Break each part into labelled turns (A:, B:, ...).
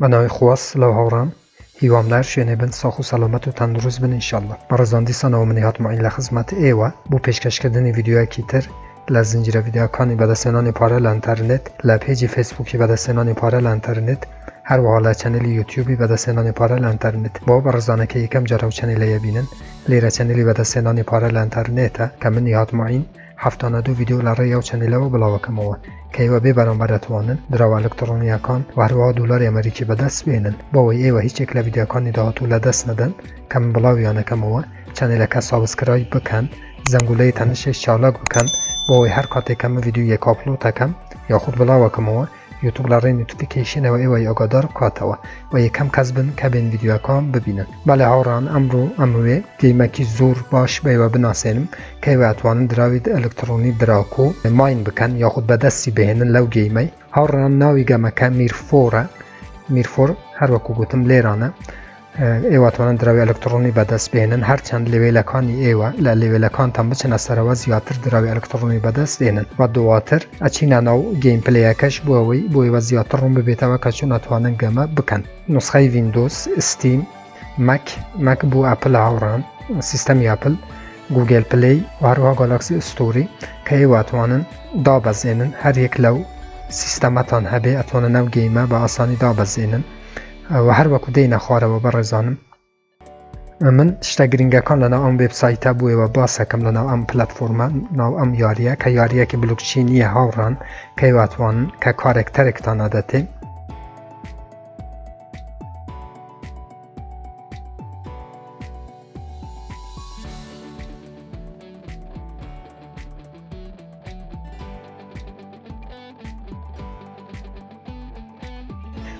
A: بەناوی خوا سڵاو هاوڕان هیوامدار شوێنێ بن ساخ و سەلامەت و تەندروست بن ئینشەڵڵا بەڕێزان دیسانەوە منی هاتمەوە لە خزمەت ئێوە بۆ پێشکەشکردنی ڤیدیویەکی تر لە زنجیرە ڤیدیۆکانی بەدەستهێنانی پارە لە ئینتەرنێت لە پێیجی فەیسبووکی بەدەستهێنانی پارە لە ئینتەرنێت هەروەها لە چەنێلی یوتیوبی بەدەستهێنانی پارە لە ئینتەرنێت بۆ بەڕێزانەکە یەکەم جارە و چەنێلەیە بینن لێرە چەنێلی بەدەستهێنانی پارە لە ئینتەرنێتە کە منی هاتمەوین هەفتانە دوو ڤیدیۆ لە ڕێی ئەو چەنێلەوە بڵاوەکەمەوە کە ئێوە بێ بەرامبەر دەتوانن دراوە ئەلکتڕۆنیەکان و هەروەها دۆلاری ئەمریکی بەدەست بێنن بۆەوەی ئێوە هیچێک لە ڤیدیۆکانی داهاتوو لە دەست نەدەن کە من بڵاویانەکەمەوە چەنێلەکە سابسکرایب بکەن زەنگولەی تەنشش چالاک بکەن بۆەوەی هەر کاتێک ئەمە ڤیدیۆیەک ئاپلۆد دەکەم یاخود بڵاوەکەمەوە یوتیوب لە ڕێی نۆتیفیکیشنەوە ئێوەی ئاگادار بکاتەوە و یەکەم کەس بن کە بێن ڤیدیۆکان ببینن بەڵێ هاوڕان ئەمڕۆ گەیمێکی زۆر باش بەیوە بناسێنم کە ئێوە ئەتوانن دراوی ئەلکتڕۆنی دراکۆ ماین بکەن یاخود بەدەستی بهێنن لەو گەیمەی هاوڕان ناوی گەمەکە mir4 هەروەکو گوتم لێرانە ئێوە ئەتوانن دراوی ئەلکتڕۆنی بەدەست بێنن هەرچەند لێوێلەکانی ئێوە لە لێوێلەکانتان بچنە سەرەوە زیاتر دراوی ئەلکتڕۆنی بەدەست دێنن و دواتر ئەچینە ناو گەیم پلەیەکەش بۆ ئەوەی بۆ ئێوە زیاتر ڕوون ببێتەوە کە چۆن ئەتوانن گەمە بکەن نوسخەی ڤیندۆز ستیم مەک بۆ ئەپل هاوڕان سیستەمی ئەپل گوگل پلی و هەروەها گالاکسی ئستۆری کە ئێوە ئەتوانن دابەزێنن هەر یەک لەو سیستەمەتان هەبێ ئەتوانن ئەو گەیمە بە ئاسانی دابەزێنن و هەروەکو دەینە خوارەوە بەڕێزانم من شتە گرنگەکان لەناو ئەم وێبسایتە بۆ ئێوە باسەکەم لەناو ئەم پلەتفۆرمە ناو ئەم یاریە کە یاریەکی بلۆکچینیە هاوڕان کە ئێوە ئەتوانن کە کارێکتەرێکتان ئەدەتێ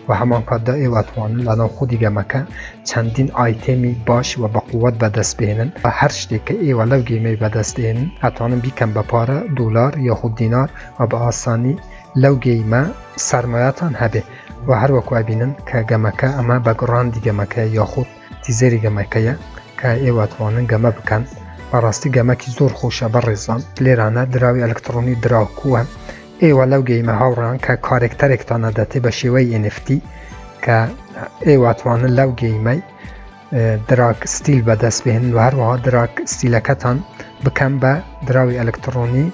A: و هەمان کاتدا ئێوە ئەتوانن لەناو خودی گەمەکە چەندین ئایتێمی باش و بەقووەت بەدەست بێنن و هەر شتێک کە ئێوە لەو گەیمەی بەدەست دێنن ئەتوانن بیکەن بە پارە دۆلار یاخود دینار و بە ئاسانی لەو گەیمە سەرمایەتان هەبێ و هەروەکو ئەبینن کە گەمەکە ئەمە بەگڕاندی گەمەکەیە یاخود تیزەری گەمەکەیە کە ئێوە ئەتوانن گەمە بکەن بەڕاستی گەمەکی زۆر خۆشە بەڕێزان لێرانە دراوی ئەلکتڕۆنی دراکۆە ئێوە لەو گەیمە هاوڕان کە کارێکتەرێکتان ئەدەتێ بە شێوەی NFT کە ئێوە ئەتوانن لەو گەیمەی دراک ستیل بەدەست بهێنن و هەروەها دراک ستیلەکەتان بکەن بە دراوی ئەلکتڕۆنی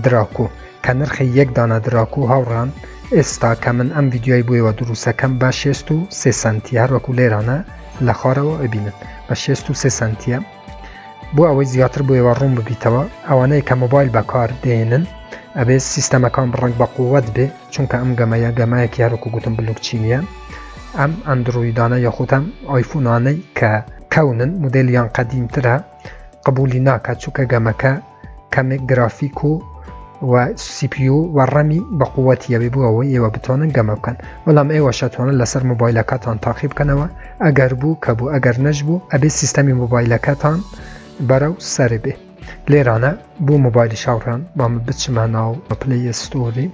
A: دراکۆ کە نرخی یەک دانە دراکۆ هاوڕان ئێستا کە من ئەم ڤیدیۆی بۆ ئێوە دروستەکەم بە 63 سنتی هەروەکو لێرانە لە خوارەوە ئەبینن بە 63 سنتیە بۆ ئەوەی زیاتر بۆ ئێوە ڕوون ببیتەوە ئەوانەی کە مۆبایل بەکار دێنن ئەبێ سیستەمەکان بڕنگ بە قووەت بێ چونکە ئەم گەمەیەکی هەروەکو گوتم بلۆکچینیە ئەم ئەندرویدانە یاخود ئەم ئایفۆنانەی کە کەونن مودێلیان قەدیمترە قبولی ناکات چونکە گەمەکە کەمێک گرافیک و CPU و ڕەمی بە قووەتیەوێ بوو ئەوەی ئێوە بتوانن گەمە بکەن بەڵام ئێوە شەتوانن لەسەر مۆبایلەکەتان تاقی بکەنەوە ئەگەر بوو کە بوو ئەگەر نەشبوو ئەبێ سیستەمی مۆبایلەکەتان بەرەو سەر بێ لێرانە بۆ مۆبایلی شاوڕان با من بچمە ناو پلەی ئستۆری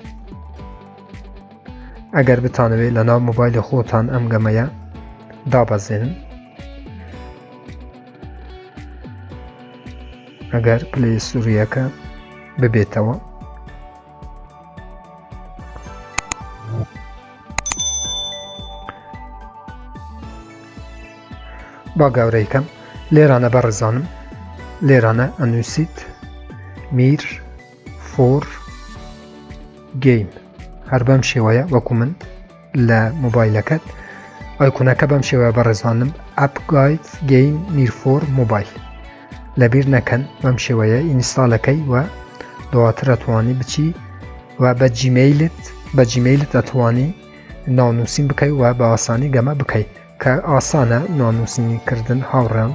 A: ئەگەر بتانەوێت لە ناو مۆبایلی خۆتان ئەم گەمەیە دابەزێنن ئەگەر پلەی ئستۆریەکە ببێتەوە با گەورەیکەم لێرانە بەڕێزانم لێرانە ئەنووسیت mir4 گەیم هەر بەم شێوەیە وەکو من لە مۆبایلەکەت ئایکۆنەکە بەم شێوەیە بەڕێزانم ئەپ گاید گەیم mir4 مۆبایل لەبیر نەکەن بەم شێوەیە ئینستاڵەکەی و دواتر ئەتوانی بچی و بە جیمەیلت ئەتوانی ناونووسین بکەی و بە ئاسانی گەمە بکەی کە ئاسانە ناونووسینی کردن هاوڕێان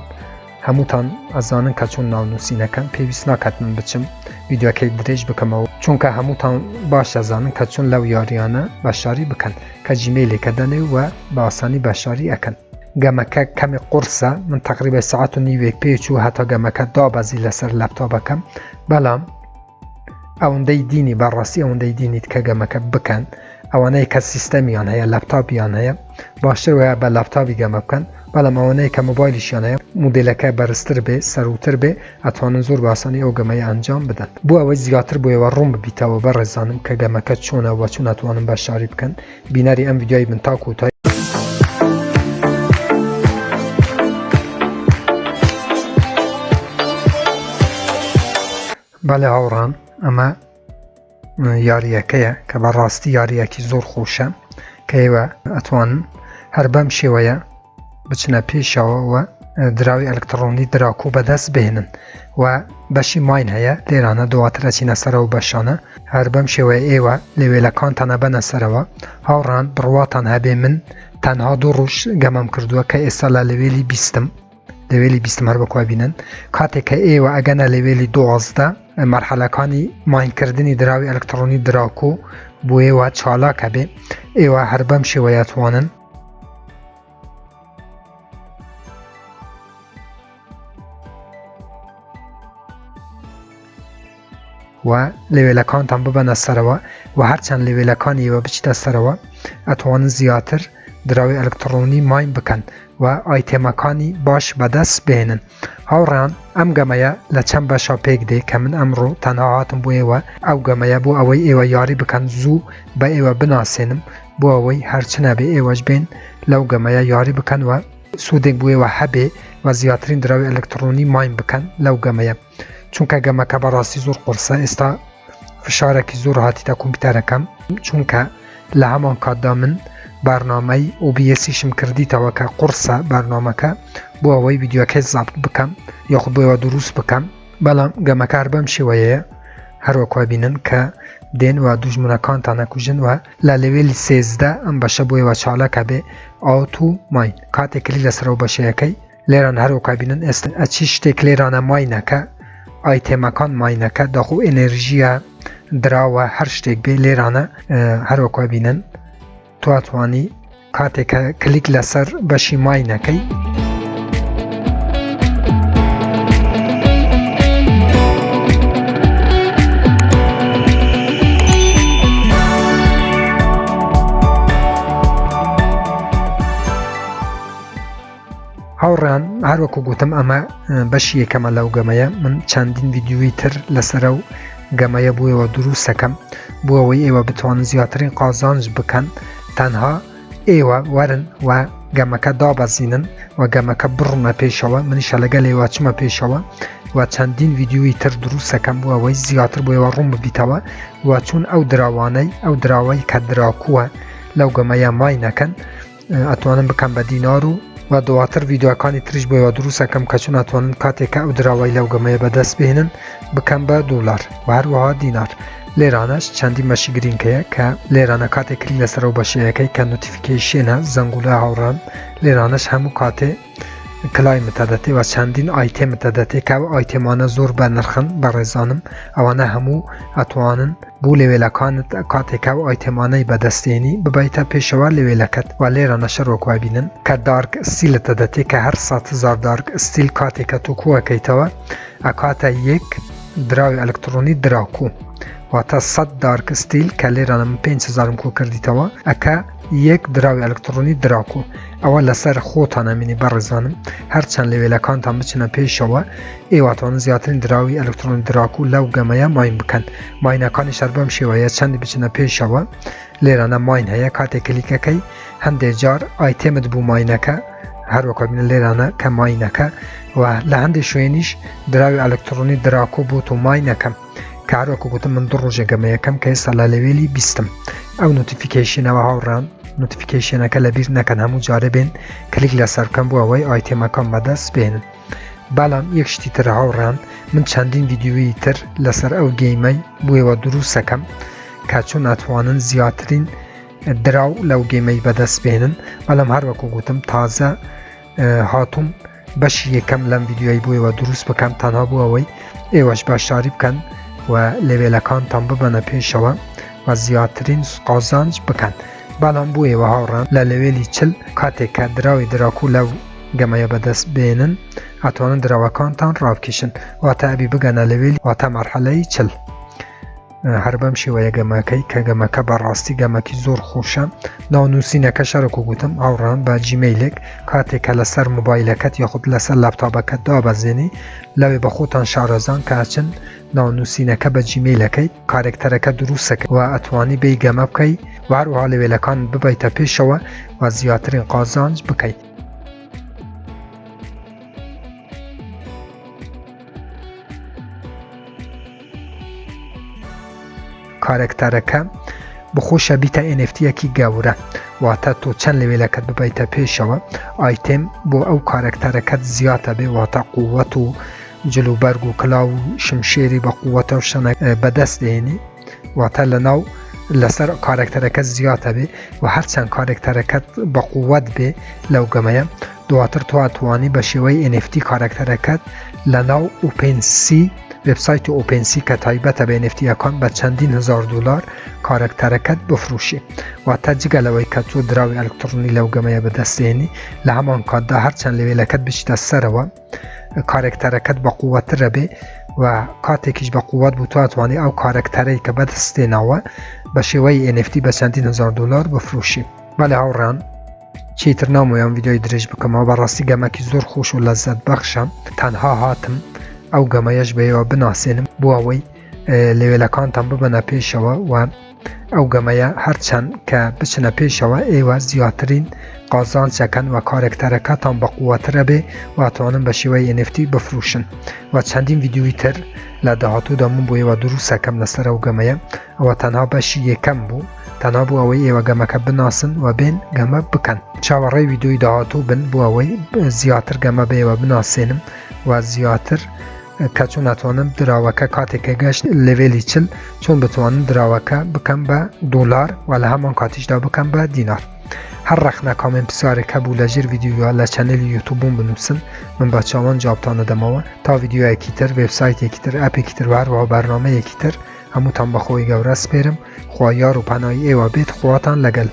A: هەمووتان ئەزانن کە چۆن ناونووسینەکەن پێویست ناکات من بچم ڤیدیۆکەی درێژ بکەمەوە چونکە هەمووتان باش ئەزانن کە چۆن لەو یاریانە بەشاری بکەن کە جیمەیلێکە دەنێ و بە ئاسانی بەشاری ئەکەن گەمەکە کەمی قورسە من تقریبا ساعت و نیوێک پێچوو هەتا گەمەکە دابەزی لەسەر لەپتۆپەکەم بەڵام ئەوەندەی دینی بەڕاستی ئەوەندەی دینیت کە گەمەکە بکەن ئەوانەی کە سیستەمیان هەیە لەپتاپیان هەیە باشتر وایە بە لەپتاپی گەمە بکەن بەڵام ئەوانەی کە مۆبایلیشیان هەیە مودێلەکە بەرزتر بێ سەروتر بێ ئەتوانن زۆر بە ئاسانی ئەو گەمەیە ئەنجام بدەن بۆ ئەوەی زیاتر بۆ ئێوە ڕوون ببیتەوە بەڕێزانم کە گەمەکە چۆنە و چۆن ئەتوانن بەشاری بکەن بینەری ئەم ڤیدیۆی بن تا کۆتایی بەڵێ هاوڕان ئەمە یاریەکەیە کە بەڕاستی یاریەکی زۆر خۆشە کە ئێوە ئەتوانن هەر بەم شێوەیە بچنە پێشەوە و دراوی ئەلکتڕۆنی دراکۆ بەدەست بهێنن و بەشی ماین هەیە لێرانە دواتر ئەچینە سەرەوە بەشانە هەر بەم شێوەیە ئێوە لێوێلەکانتانە بەنە سەرەوە. هاوڕان بڕواتان هەبێ من تەنها 2 ڕۆژ گەمەم کردووە کە ئێستا لە لەوێلی 20 هەر بەکوا بینن کاتێک کە ئێوە ئەگەنە لەوێلی 12 مەرحەلەکانی ماینکردنی دراوی ئەلکتڕۆنی دراکۆ بۆ ئێوە چالاکە بێ ئێوە هەر بەم شێوەیە توانن و لێوێلەکانتان ببەنە سەرەوە و هەرچەند لێوێلەکانی ئێوە بچیتە سەرەوە ئەتوانن زیاتر دراوی ئەلکتڕۆنی ماین بکەن و ئایتێمەکانی باش بەدەست بهێنن. هاوڕێیان ئەم گەمەیە لە چەند بەشا پێک دێ کە من ئەمڕۆ تەنها هاتم بۆ ئێوە ئەو گەمەیە بۆ ئەوەی ئێوە یاری بکەن زوو بە ئێوە بناسێنم بۆ ئەوەی هەرچنە بێ ئێوەش بێن لەو گەمەیە یاری بکەن و سوودێک بۆ ئێوە هەبێ و زیاترین دراوی ئەلکتڕۆنی ماین بکەن لەو گەمەیە چونکە گەمەکە بەڕاستی زۆر قورسە. ئێستا فشارێکی زۆر هاتیتە کۆمپیوتەرەکەم چونکە لە هەمان کاتدا من بەرنامەی OBSیشم کردیتەوە کە قورسە بەرنامەکە بۆ ئەوەی ڤیدیوەکەی زابط بکەم یاخود بۆ ئێوە دروست بکەم. بەڵام گەمەکە هەر بەم شێوەیەیە هەروەکوا بینن کە دێن و دوژمنەکانتان ئەکوژن و لە لەوێلی 13 ئەم بەشە بۆ ئێوە چالاکە بێ ئاوتو ماین کاتێک کلی لەسەرەوە بەشەیەکەی لێران هەروەکوا بینن ئێستا ئەچی شتێک لێرانە ماینەکە ئایتێمەکان ماینەکە داخۆ ئێنێرژیە دراوە هەر شتێک بێ لێرانە هەروەکوا بینن تواتوانی کاتێکە کلیک لەسەر بەشی ماینەکەی هاوڕێیان هەروەکو گوتم ئەمە بەشی یەکەمە لەو گەمەیە من چەندین ڤیدیۆی تر لەسەر و گەمەیە بۆ ئێوە دروستەکەم بۆ ئەوەی ئێوە بتوانن زیاترین قازانج بکەن تەنها ئێوە وەرن و گەمەکە دابەزینن و گەمەکە بڕونە پێشەوە منیشە لەگەڵ ئێوە چمە پێشەوە و چەندین ڤیدیۆی تر دروستەکەم بۆ ئەوەی زیاتر بۆ ئێوە ڕوون ببیتەوە و چون ئەو دراوانەی ئەو دراوەی کە دراکووە لەو گەمەیە ماینەکەن ئەتوانن بکەم بە دینار و دواتر ڤیدیۆکانی تریش بۆ ئێوە دروستەکەم کە چون ئەتوانن کاتێکە ئەو دراوەی لەو گەمەیە بەدەست بهێنن بکەم بە $، و هەروەها دینار. لێرانەش چەندی مەشی گرینگەیە کە لێرانە کاتێک کلی لەسەرەوە بەشەیەکەی کە نۆتیفیکیشنە زەنگولە هاوڕان لێرانەش هەموو کاتێ کلای متەدەتێ و چەندین ئایتێ متەدەتێ کە ئایتێمانە زۆر بە نرخن بە ڕێزانم ئەوانە هەموو ئەتوانن بۆ لێوێلەکانت کاتێکە و ئایتێمانەی بەدەستێنی ببیتە پێشەوە لێوێلەکەت و لێرانە شەرۆکوا بینن کە دارک ستیلتە دەتێ کە هەر 100,000 دارک ستیل کاتێکە تو کووەکەیتەوە ئەکاتە یەک دراوی ئەلکتڕۆنی دراکۆ واتە 100 دارک ستیل کە لێرانە من 5,000 کۆ کردیتەوە ئەکە یەک دراوی ئەلکتڕۆنی دراکۆ. ئەوە لەسەر خۆتانەمینی بەڕێزانم هەرچەند لێوێلەکانتان بچنە پێشەوە ئێواتوانن زیاترین دراوی ئەلکتڕۆنی دراکۆ لەو گەمەیە ماین بکەن. ماینەکانی شەر بەم شێوەیە چەندی بچنە پێشەوە لێرانە ماین هەیە کاتێک کلیکەکەی هەندێک جار ئایتێمت بوو ماینەکە هەروەکە بینە لێرانە کە ماینەکە و لە هەندێک شوێنیش دراوی ئەلکتڕۆنی دراکۆ بۆ تۆ ماینەکەم کارۆکە گوتم من 2 ڕۆژە گەمەیەکەم کە ئێستا لە لەوێلی 20 ئەو نۆتیفیکیشنەوە هاوڕان نۆتیفیکیشنەکە لە بیر نەکەن هەموو جارە بێن کلیک لەسەر بکەم بۆ ئەوەی ئایتێمەکان بەدەست بێنن. بەڵام یەک شتی تر هاوڕان من چەندین ڤیدیۆی تر لەسەر ئەو گەیمەی بۆ ئێوە دروستەکەم کە چون ئەتوانن زیاترین دراو لەو گەیمەی بەدەست بێنن. بەڵام هەروەکو گوتم تازە هاتووم بەشی یەکەم لەم ڤیدیۆی بۆ ئێوە دروست بکەم تەنها بۆ ئەوەی ئێوەش باشداری بکەن و لێوێلەکانتان ببەنە پێشەوە و زیاترین قازانج بکەن. بەڵام بۆ ئێوە هاوڕان لە لەوێلی 40 کاتێک کە دراوی دراکۆ لەو گەمەیە بەدەست بێنن ئەتوانن دراوەکانتان ڕابکێشن واتە ئەبی بگەنە لەوێلی واتە مەرحەلەی 40. هەر بەم شێوەیە گەمەکەی کە گەمەکە بەڕاستی گەمەکی زۆر خۆشە. ناونووسینەکە شەرەکو گوتم هاوڕان بە جیمەیلێک کاتێکە لەسەر موبایلەکەت یاخود لەسەر لاپتاپەکەت دابەزێنی لەوێ بە خۆتان شارەزان کاچن ناونووسینەکە بە جیمەیلەکەی کارێکتەرەکە دروستەکە و ئەتوانی بێ گەمە بکەی و هەروەها لەوێلەکان ببیتە پێشەوە و زیاترین قازانج بکەیت. کارکتەرەکە بخۆشە بیتە NFTەکی گەورە واتە تۆ چەند لێوێلەکەت ببیتە پێشەوە ئایتێم بۆ ئەو کارکتەرەکەت زیاتە بێ واتە قووەت و جلوبەرگ و کلااو و شمشێری بە قووەتە و شەنە بەدەست دێنی واتە لەناو لەسەر کارکتەرەکە زیاتە بێ و هەرچەند کارکتەرەکەت بە قووەت بێ لەو گەمەیە دواتر توانانی بە شێوەی NFT کارکتەرەکەت لەناو ئۆپنسی وبسایت ئۆپنسی کە تایبەتە بە NFTەکان بە چەندین هزار دلار کارکتەرەکەت بفروشی واتە جگەلەوەی کە تۆ دراوی ئەلکتڕۆنی لەو گەمەیە بەدەستێنی لە هەمان کاتدا هەرچەند لێوێلەکەت بچیتە سەرەوە کارکتەرەکەت بە قووەترە بێ و کاتێکیش بە قووەت بوو توانانی ئەو کارکتەرەی کە بەدەستێناوە بە شێوەی NFT بە چەندین هزار دلار بفروشی. بەڵێ هاوڕان چیتر نامۆیان ڤیدیۆی درێژ بکەمەوە بەڕاستی گەمەکی زۆر خۆش و لەزەت بەخشە تەنها هاتم ئەو گەمەیەش بەیەوە بناسێنم بۆ ئەوەی لێوێلەکانتان ببەنە پێشەوە و ئەو گەمەیە هەرچەند کە بچنە پێشەوە ئێوە زیاترین قازانچەکەن و کارکتەرەکەتان بە قووەترە بێ واتوانن بە شێوەی NFT بفروشن و چەندین ڤیدیۆی تر لە داهاتوودا من بۆ ئێوە دروستەکەم لەسەر ئەو گەمەیە ئەوە تەنها بەشی یەکەم بوو تەنها بۆ ئەوەی ئێوە گەمەکە بناسن و بێن گەمە بکەن چاوەڕێی ڤیدیۆی داهاتوو بن بۆ ئەوەی زیاتر گەمە بە ئێوە بناسێنم و زیاتر کە چۆن ناتوانم دراوەکە کاتێکە گەشت لێڤێلی چل چۆن بتوانم دراوەکە بکەم بە دۆلار و لە هەمان کاتیشدا بکەم بە دینار هەر ڕەخنە کامنت پرسیارێکە بوو لەژێر ڤیدیۆیە لە چەنەلی یوتیوبم بنووسن من بە چاوان جوابتانە دەمەوە تا ڤیدیۆیەکی تر وێبسایتێکی تر ئەپێکی تر و هەروەها بەرنامەیەکی تر هەمووتان بەخۆی گەورە سپێرم خوا یار و پەنای ئێوە بێت خواتان لەگەڵ